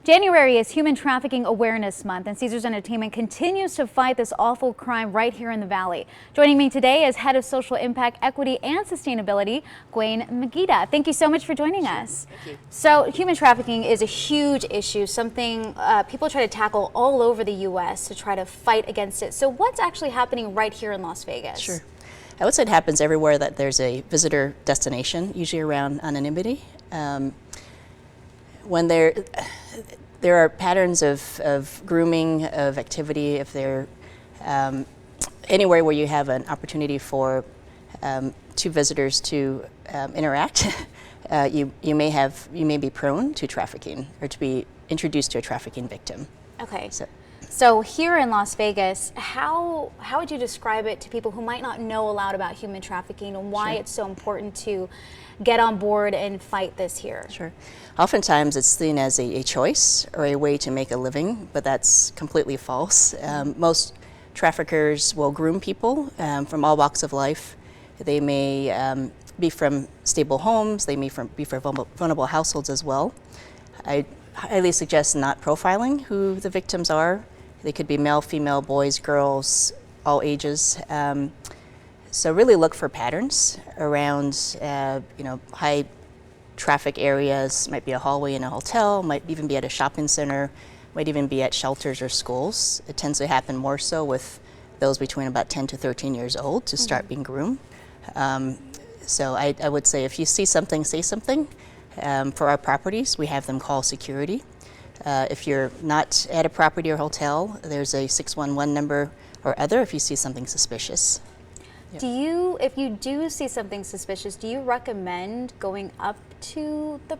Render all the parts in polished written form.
January is Human Trafficking Awareness Month, and Caesars Entertainment continues to fight this awful crime right here in the Valley. Joining me today is Head of Social Impact, Equity, and Sustainability, Gwen Magida. Thank you so much for joining us. Thank you. So, human trafficking is a huge issue, something people try to tackle all over the U.S. to try to fight against it. So, what's actually happening right here in Las Vegas? Sure. I would say it happens everywhere that there's a visitor destination, usually around anonymity. When there are patterns of grooming, of activity, if they're anywhere where you have an opportunity for two visitors to interact, you may be prone to trafficking or to be introduced to a trafficking victim. Okay. So here in Las Vegas, how would you describe it to people who might not know a lot about human trafficking and why it's so important to get on board and fight this here? Sure. Oftentimes it's seen as a choice or a way to make a living, but that's completely false. Most traffickers will groom people from all walks of life. They may be from stable homes, they may be from vulnerable households as well. I highly suggest not profiling who the victims are. They could be male, female, boys, girls, all ages. So really look for patterns around, high traffic areas. Might be a hallway in a hotel, might even be at a shopping center, might even be at shelters or schools. It tends to happen more so with those between about 10 to 13 years old to start being groomed. So I would say if you see something, say something. For our properties, we have them call security. If you're not at a property or hotel, there's a 611 number or other if you see something suspicious. Yep. If you do see something suspicious, do you recommend going up to the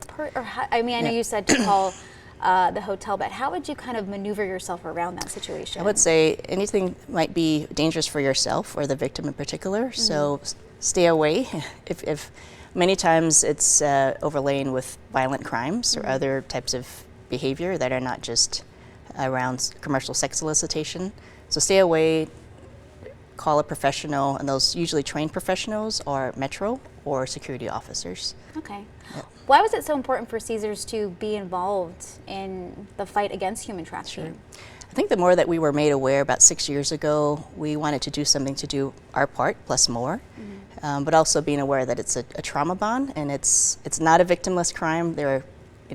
I know you said to call the hotel, but how would you kind of maneuver yourself around that situation? I would say anything might be dangerous for yourself or the victim in particular, so stay away. If many times it's overlain with violent crimes or other types of behavior that are not just around commercial sex solicitation. So stay away, call a professional, and those usually trained professionals are Metro or security officers. Okay. Yep. Why was it so important for Caesars to be involved in the fight against human trafficking? Sure. I think the more that we were made aware about 6 years ago, we wanted to do something to do our part plus more. But also being aware that it's a trauma bond and it's not a victimless crime.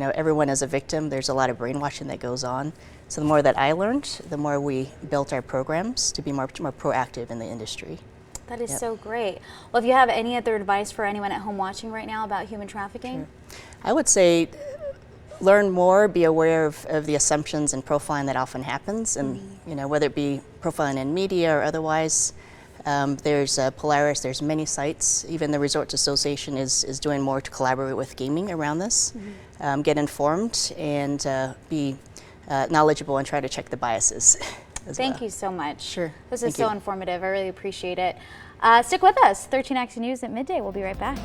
Everyone is a victim. There's a lot of brainwashing that goes on. So the more that I learned, the more we built our programs to be more proactive in the industry. That is so great. Well, if you have any other advice for anyone at home watching right now about human trafficking? Sure. I would say learn more, be aware of the assumptions and profiling that often happens, and whether it be profiling in media or otherwise. There's Polaris, there's many sites. Even the Resorts Association is doing more to collaborate with gaming around this. Get informed and be knowledgeable and try to check the biases. Thank you so much. Sure. This is so informative. I really appreciate it. Stick with us. 13 Action News at midday. We'll be right back.